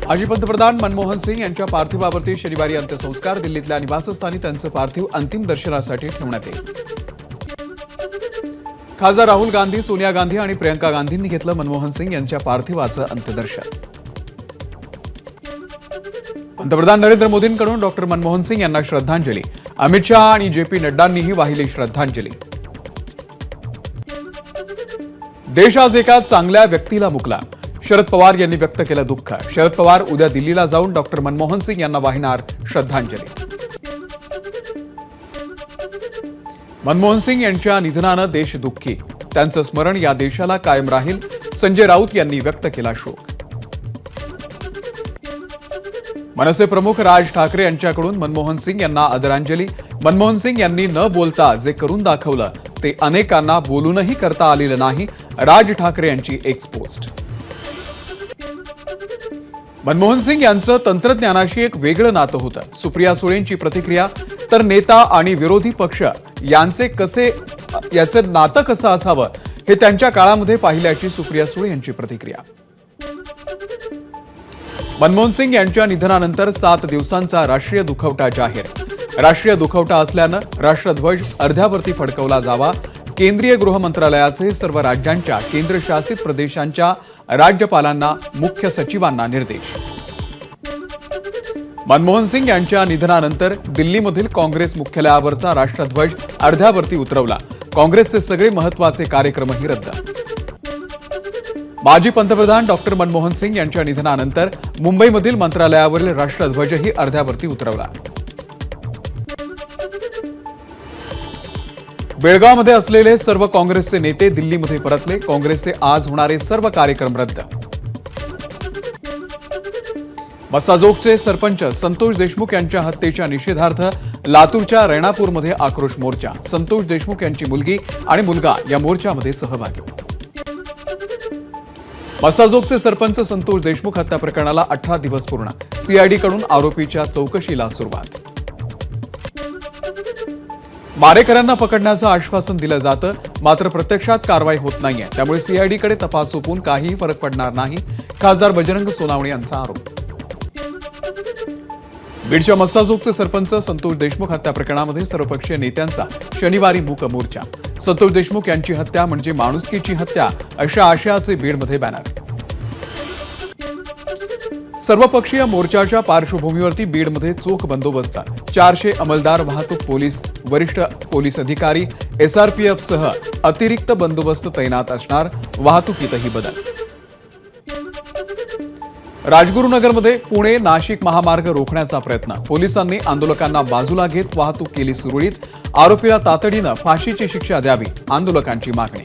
माजी पंतप्रधान मनमोहन सिंग यांच्या पार्थिवावरती शनिवारी अंत्यसंस्कार दिल्लीतल्या निवासस्थानी त्यांचं पार्थिव अंतिम दर्शनासाठी ठेवण्यात येईल। खासदार राहुल गांधी, सोनिया गांधी आणि प्रियंका गांधींनी घेतलं मनमोहन सिंग यांच्या पार्थिवाचं अंत्यदर्शन। पंतप्रधान नरेंद्र मोदींकडून डॉक्टर मनमोहन सिंग यांना श्रद्धांजली। अमित शहा आणि जेपी नड्डांनीही वाहिली श्रद्धांजली। देश आज एका चांगल्या व्यक्तीला मुकला, शरद पवार यांनी व्यक्त केलं दुःख। शरद पवार उद्या दिल्लीला जाऊन डॉक्टर मनमोहन सिंग यांना वाहिणार श्रद्धांजली। मनमोहन सिंग यांच्या निधनानं देश दुःखी, त्यांचं स्मरण या देशाला कायम राहील, संजय राऊत यांनी व्यक्त केला शोक। मनसे प्रमुख राज ठाकरे यांच्याकडून मनमोहन सिंग यांना आदरांजली। मनमोहन सिंग यांनी न बोलता जे करून दाखवलं ते अनेकांना बोलूनही करता आलेलं नाही, राज ठाकरे यांची एक पोस्ट। मनमोहन सिंग यांचं तंत्रज्ञानाशी एक वेगळं नातं होतं। सुप्रिया सुळेंची प्रतिक्रिया, तर नेता आणि विरोधी पक्ष याचं नातं कसं असावं हे त्यांच्या काळामध्ये पाहिल्याची सुप्रिया सुळे यांची प्रतिक्रिया। मनमोहन सिंग यांच्या निधनानंतर 7 दिवसांचा राष्ट्रीय दुखवटा जाहीर। राष्ट्रीय दुखवटा असल्यानं राष्ट्रध्वज अर्ध्यावरती फडकवला जावा। केंद्रीय गृह मंत्रालयाचे सर्व राज्यांच्या केंद्रशासित प्रदेशांच्या राज्यपालांना, मुख्य सचिवांना निर्देश। मनमोहन सिंग यांच्या निधनानंतर दिल्लीमधील काँग्रेस मुख्यालयावरचा राष्ट्रध्वज अर्ध्यावरती उतरवला। काँग्रेसचे सगळे महत्त्वाचे कार्यक्रमही रद्द। माजी पंतप्रधान डॉक्टर मनमोहन सिंग यांच्या निधनानंतर मुंबईमधील मंत्रालयावरील राष्ट्रध्वजही अर्ध्यावरती उतरवला। बेळगावमध्ये असलेले सर्व काँग्रेसचे नेते दिल्लीमध्ये परतले। काँग्रेसचे आज होणारे सर्व कार्यक्रम रद्द। मसाजोगचे सरपंच संतोष देशमुख यांच्या हत्येच्या निषेधार्थ लातूरच्या रेणापूरमध्ये आक्रोश मोर्चा। संतोष देशमुख यांची मुलगी आणि मुलगा या मोर्चामध्ये सहभागी। मसाजोगचे सरपंच संतोष देशमुख हत्या प्रकरणाला 18 दिवस पूर्ण। सीआयडीकडून आरोपीच्या चौकशीला सुरुवात। मारेकऱ्यांना पकडण्याचं आश्वासन दिलं जातं, मात्र प्रत्यक्षात कारवाई होत नाहीये, त्यामुळे सीआयडीकडे तपास सोपवून काहीही फरक पडणार नाही, खासदार बजरंग सोनावणे यांचा आरोप। बीडच्या मसाजोगचे सरपंच संतोष देशमुख हत्या प्रकरणामध्ये सर्वपक्षीय नेत्यांचा शनिवारी मूक मोर्चा। संतोष देशमुख यांची हत्या म्हणजे माणुसकीची हत्या अशा आशयाचे बीडमध्ये बॅनर। सर्वपक्षीय मोर्चाच्या पार्श्वभूमीवरती बीडमध्ये चोख बंदोबस्त। 400 अंमलदार, वाहतूक पोलीस, वरिष्ठ पोलीस अधिकारी, एसआरपीएफ सह अतिरिक्त बंदोबस्त तैनात असणार। वाहतुकीतही बदल। राजगुरुनगरमध्ये पुणे नाशिक महामार्ग रोखण्याचा प्रयत्न। पोलिसांनी आंदोलकांना बाजूला घेत वाहतूक केली सुरळीत। आरोपीला तातडीनं फाशीची शिक्षा द्यावी, आंदोलकांची मागणी।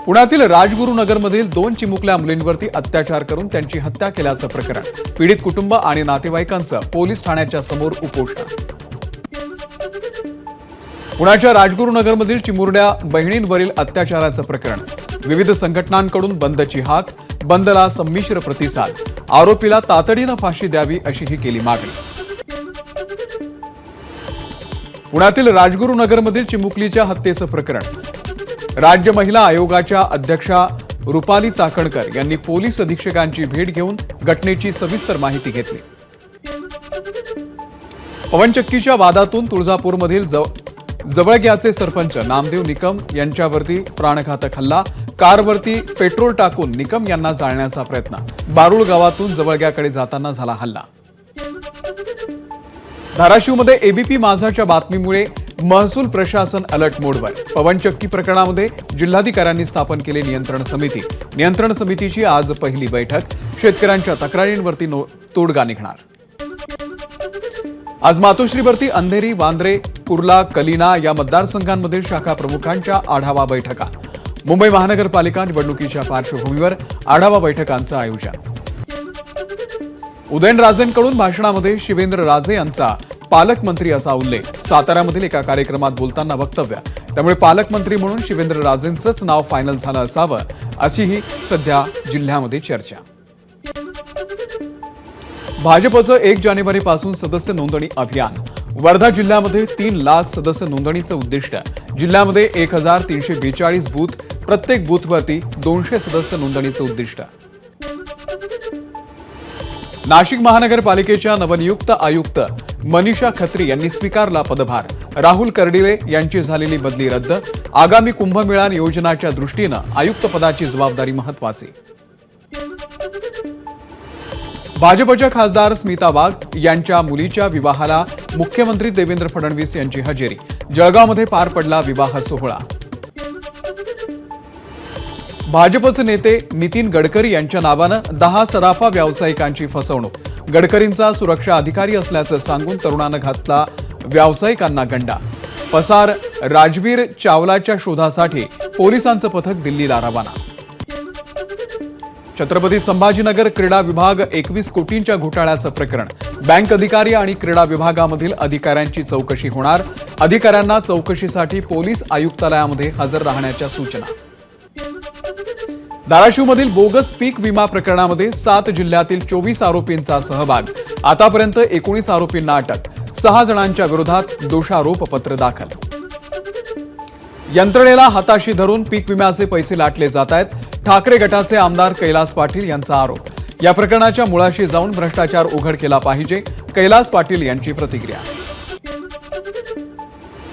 पुण्यातील राजगुरुनगरमधील 2 चिमुकल्या मुलींवरती अत्याचार करून त्यांची हत्या केल्याचं प्रकरण। पीडित कुटुंब आणि नातेवाईकांचं पोलीस ठाण्याच्या समोर उपोषण। पुण्याच्या राजगुरुनगरमधील चिमुरड्या बहिणींवरील अत्याचाराचं प्रकरण। विविध संघटनांकडून बंदची हाक, बंदला संमिश्र प्रतिसाद। आरोपीला तातडीनं फाशी द्यावी अशीही केली मागणी। पुण्यातील राजगुरुनगरमधील चिमुकलीच्या हत्येचं प्रकरण। राज्य महिला आयोगाच्या अध्यक्षा रुपाली चाकणकर यांनी पोलीस अधीक्षकांची भेट घेऊन घटनेची सविस्तर माहिती घेतली। पवनचक्कीच्या वादातून तुळजापूरमधील जवळग्याचे सरपंच नामदेव निकम यांच्यावरती प्राणघातक हल्ला। कारवरती पेट्रोल टाकून निकम यांना जाळण्याचा प्रयत्न। बारुळ गावातून जवळग्याकडे जाताना झाला हल्ला। धाराशिवमध्ये एबीपी माझाच्या बातमीमुळे महसूल प्रशासन अलर्ट मोडवर। पवनचक्की प्रकरणामध्ये जिल्हाधिकाऱ्यांनी स्थापन केले नियंत्रण समिती। नियंत्रण समितीची आज पहिली बैठक। शेतकऱ्यांच्या तक्रारींवरती तोडगा निघणार। आज मातोश्रीवरती अंधेरी, वांद्रे, कुर्ला, कलिना या मतदारसंघांमधील शाखा प्रमुखांच्या आढावा बैठका। मुंबई महानगरपालिका निवडणुकीच्या पार्श्वभूमीवर आढावा बैठकांचं आयोजन। उदयनराजेंकडून भाषणामध्ये शिवेंद्र राजे यांचा पालकमंत्री असा उल्लेख। साताऱ्यामधील एका कार्यक्रमात बोलताना वक्तव्य, त्यामुळे पालकमंत्री म्हणून शिवेंद्र राजेंचंच नाव फायनल झालं असावं अशीही सध्या जिल्ह्यामध्ये चर्चा। भाजपचं 1 जानेवारीपासून सदस्य नोंदणी अभियान। वर्धा जिल्ह्यामध्ये 3 लाख सदस्य नोंदणीचं उद्दिष्ट। जिल्ह्यामध्ये 1342 बूथ, प्रत्येक बूथवरती 200 सदस्य नोंदणीचं उद्दिष्ट। नाशिक महानगरपालिकेच्या नवनियुक्त आयुक्त मनीषा खत्री यांनी स्वीकारला पदभार. राहुल कर्डिले यांची झालेली बदली रद्द. आगामी कुंभमेळा नियोजनाच्या दृष्टीनं आयुक्त पदाची जबाबदारी महत्वाची. भाजपच्या खासदार स्मिता वाघ यांच्या मुलीच्या विवाहाला मुख्यमंत्री देवेंद्र फडणवीस यांची हजेरी. जळगावमध्ये पार पडला विवाह सोहळा. भाजपचे नेते नितीन गडकरी यांच्या नावानं 10 सराफा व्यावसायिकांची फसवणूक. गडकरींचा सुरक्षा अधिकारी असल्याचं सांगून तरुणानं घातला व्यावसायिकांना गंडा. पसार राजवीर चावलाच्या शोधासाठी पोलिसांचं पथक दिल्लीला रवाना. छत्रपती संभाजीनगर क्रीडा विभाग 21 कोटींच्या घोटाळ्याचं प्रकरण. बँक अधिकारी आणि क्रीडा विभागामधील अधिकाऱ्यांची चौकशी होणार. अधिकाऱ्यांना चौकशीसाठी पोलीस आयुक्तालयामध्ये हजर राहण्याच्या सूचना. धाराशिवमधील बोगस पीक विमा प्रकरणामध्ये 7 जिल्ह्यातील 24 आरोपींचा सहभाग. आतापर्यंत 19 आरोपींना अटक. 6 जणांच्या विरोधात दोषारोप पत्र दाखल. यंत्रणेला हाताशी धरून पीक विम्याचे पैसे लाटले जात आहेत. ठाकरे गटाचे आमदार कैलास पाटील यांचा आरोप. या प्रकरणाच्या मुळाशी जाऊन भ्रष्टाचार उघड केला पाहिजे, कैलास पाटील यांची प्रतिक्रिया.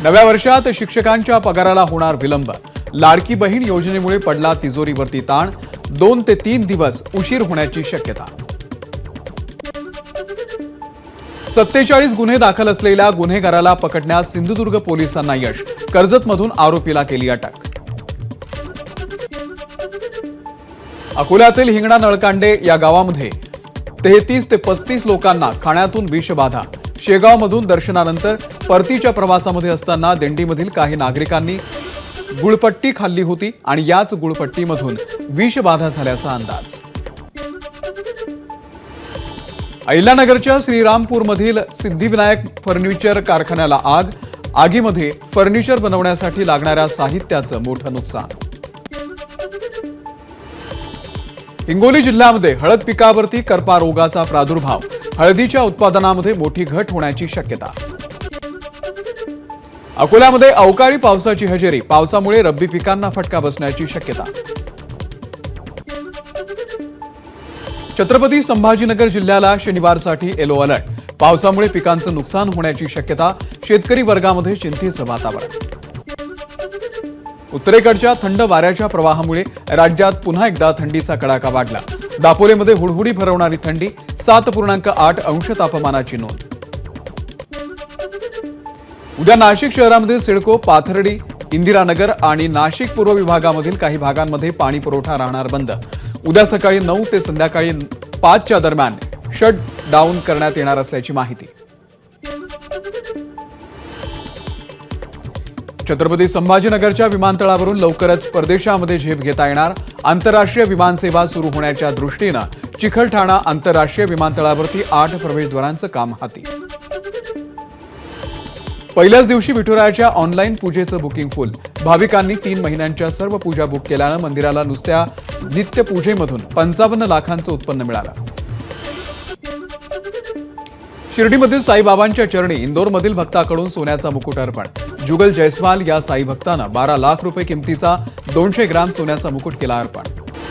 नव्या वर्षात शिक्षकांच्या पगाराला होणार विलंब. लाडकी बहीण योजनेमुळे पडला तिजोरीवरती ताण. 2 ते 3 दिवस उशीर होण्याची शक्यता. 47 गुन्हे दाखल असलेल्या गुन्हेगाराला पकडण्यात सिंधुदुर्ग पोलिसांना यश. कर्जतमधून आरोपीला केली अटक. अकोल्यातील हिंगणा नळकांडे या गावामध्ये 33 ते 35 लोकांना खाण्यातून विषबाधा. शेगावमधून दर्शनानंतर परतीच्या प्रवासामध्ये असताना दिंडीमधील काही नागरिकांनी गुळपट्टी खाल्ली होती आणि याच गुळपट्टीमधून विषबाधा झाल्याचा अंदाज. अहिल्यानगरच्या श्रीरामपूरमधील सिद्धिविनायक फर्निचर कारखान्याला आग. आगीमध्ये फर्निचर बनवण्यासाठी लागणाऱ्या साहित्याचं मोठं नुकसान. हिंगोली जिल्ह्यामध्ये हळद पिकावरती करपा रोगाचा प्रादुर्भाव. हळदीच्या उत्पादनामध्ये मोठी घट होण्याची शक्यता. अकोल्यामध्ये अवकाळी पावसाची हजेरी. पावसामुळे रब्बी पिकांना फटका बसण्याची शक्यता. छत्रपती संभाजीनगर जिल्ह्याला शनिवारसाठी येलो अलर्ट. पावसामुळे पिकांचं नुकसान होण्याची शक्यता. शेतकरी वर्गामध्ये चिंतेचं वातावरण. उत्तरेकडच्या थंड वाऱ्याच्या प्रवाहामुळे राज्यात पुन्हा एकदा थंडीचा कडाका वाढला. दापोलीमध्ये हुडहुडी भरवणारी थंडी. 7.8 अंश तापमानाची नोंद. उद्या नाशिक शहरामध्ये सिडको, पाथर्डी, इंदिरानगर आणि नाशिक पूर्व विभागामधील काही भागांमध्ये पाणी पुरवठा राहणार बंद. उद्या सकाळी 9 ते संध्याकाळी 5च्या दरम्यान शट डाऊन करण्यात येणार असल्याची माहिती. छत्रपती संभाजीनगरच्या विमानतळावरून लवकरच परदेशामध्ये झेप घेता येणार. आंतरराष्ट्रीय विमानसेवा सुरू होण्याच्या दृष्टीनं चिखलठाणा आंतरराष्ट्रीय विमानतळावरती 8 प्रवेशद्वारांचं काम हाती. पहिल्याच दिवशी विठुरायाच्या ऑनलाईन पूजेचं बुकिंग फुल. भाविकांनी 3 महिन्यांच्या सर्व पूजा बुक केल्यानं मंदिराला नुसत्या नित्य पूजेमधून 55 लाखांचं उत्पन्न मिळालं. शिर्डीमधील साईबाबांच्या चरणी इंदोरमधील भक्ताकडून सोन्याचा मुकुट अर्पण. जुगल जयस्वाल या साई भक्तानं 12 लाख रुपये किमतीचा 200 ग्राम सोन्याचा मुकुट केला अर्पण.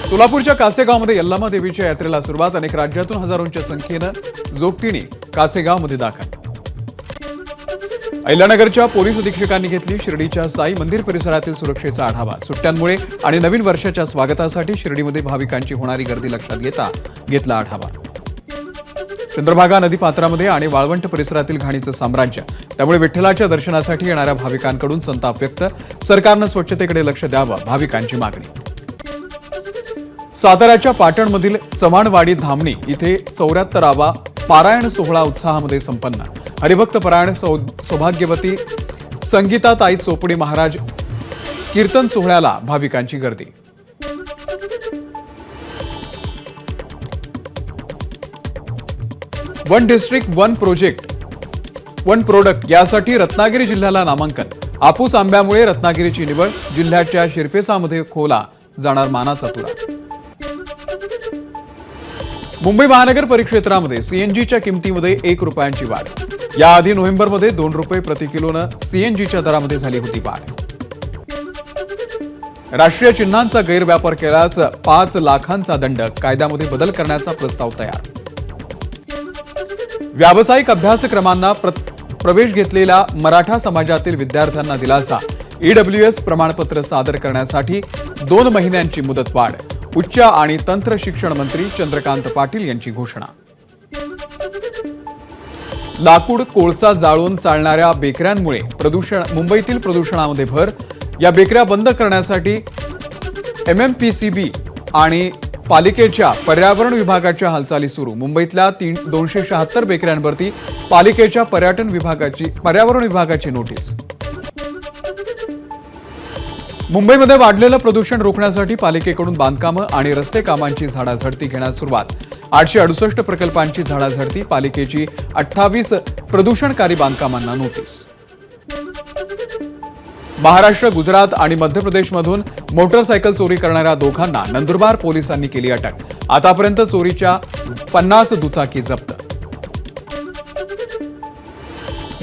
सोलापूरच्या कासेगावमध्ये यल्लमा देवीच्या यात्रेला सुरुवात. अनेक राज्यातून हजारोंच्या संख्येनं जोगतिणी कासेगावमध्ये दाखल. अहिल्यानगरच्या पोलीस अधीक्षकांनी घेतली शिर्डीच्या साई मंदिर परिसरातील सुरक्षेचा आढावा. सुट्ट्यांमुळे आणि नवीन वर्षाच्या स्वागतासाठी शिर्डीमध्ये भाविकांची होणारी गर्दी लक्षात घेता घेतला आढावा. चंद्रभागा नदीपात्रामध्ये आणि वाळवंट परिसरातील घाणीचं साम्राज्य. त्यामुळे विठ्ठलाच्या दर्शनासाठी येणाऱ्या भाविकांकडून संताप व्यक्त. सरकारनं स्वच्छतेकडे लक्ष द्यावं, भाविकांची मागणी. साताऱ्याच्या पाटणमधील चव्हाणवाडी धामणी इथे 74वा पारायण सोहळा उत्साहामध्ये संपन्न. हरिभक्त परायण सौभाग्यवती संगीताताई चोपडी महाराज कीर्तन सोहळ्याला भाविकांची गर्दी. One district one project one product यासाठी रत्नागिरी जिल्ह्याला नामांकन. हापूस आंब्यामुळे रत्नागिरीची निवड. जिल्ह्याच्या शिरपेसामध्ये खोला जाणार मानाचा तुरा. मुंबई महानगर परिक्षेत्रामध्ये सीएनजीच्या किमतीमध्ये 1 रुपयांची वाढ. याआधी नोव्हेंबरमध्ये 2 रुपये प्रति किलोनं सीएनजीच्या दरामध्ये झाली होती वाढ. राष्ट्रीय चिन्हांचा गैरव्यापार केल्यास 5 लाखांचा दंड. कायद्यामध्ये बदल करण्याचा प्रस्ताव तयार. व्यावसायिक अभ्यासक्रमांना प्रवेश घेतलेल्या मराठा समाजातील विद्यार्थ्यांना दिलासा. EWS प्रमाणपत्र सादर करण्यासाठी 2 महिन्यांची मुदतवाढ. उच्च आणि तंत्र शिक्षण मंत्री चंद्रकांत पाटील यांची घोषणा. लाकूड कोळसा जाळून चालणाऱ्या बेकऱ्यांमुळे मुंबईतील प्रदूषणामध्ये भर. या बेकऱ्या बंद करण्यासाठी MMPCB आणि पालिकेच्या पर्यावरण विभागाच्या हालचाली सुरू. मुंबईतल्या 276 बेकऱ्यांवरती पालिकेच्या पर्यावरण विभागाची नोटीस. मुंबईमध्ये वाढलेलं प्रदूषण रोखण्यासाठी पालिकेकडून बांधकामं आणि रस्ते कामांची झाडाझडती घेण्यास सुरुवात. 868 प्रकल्पांची झाडाझडती. पालिकेची 28 प्रदूषणकारी बांधकामांना नोटीस. महाराष्ट्र, गुजरात आणि मध्य प्रदेशमधून मोटरसायकल चोरी करणाऱ्या दोघांना नंदुरबार पोलिसांनी केली अटक. आतापर्यंत चोरीच्या 50 दुचाकी जप्त.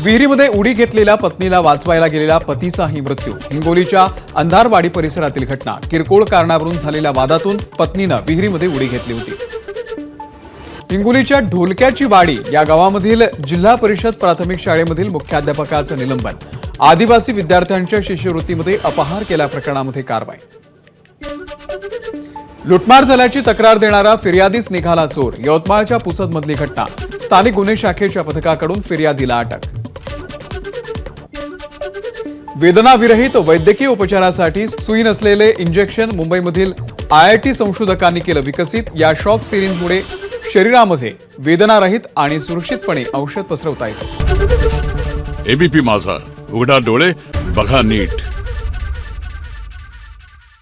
विहिरीमध्ये उडी घेतलेल्या पत्नीला वाचवायला गेलेल्या पतीचाही मृत्यू. हिंगोलीच्या अंधारवाडी परिसरातील घटना. किरकोळ कारणावरून झालेल्या वादातून पत्नीनं विहिरीमध्ये उडी घेतली होती. हिंगोलीच्या ढोलक्याची वाडी या गावामधील जिल्हा परिषद प्राथमिक शाळेमधील मुख्याध्यापकाचं निलंबन. आदिवासी विद्यार्थ्यांच्या शिष्यवृत्तीमध्ये अपहार केल्या प्रकरणामध्ये कारवाई. लुटमार झाल्याची तक्रार देणारा फिर्यादीच निघाला चोर. यवतमाळच्या पुसदमधली घटना. स्थानिक गुन्हे शाखेच्या पथकाकडून फिर्यादीला अटक. वेदनाविरहित वैद्यकीय उपचारासाठी सुई नसलेले इंजेक्शन मुंबईमधील IIT संशोधकांनी केलं विकसित. या शॉक सिरींजमुळे शरीरामध्ये वेदनारहित आणि सुरक्षितपणे औषध पसरवता येतं. ABP माझा, उघडा डोळे बघा नीट.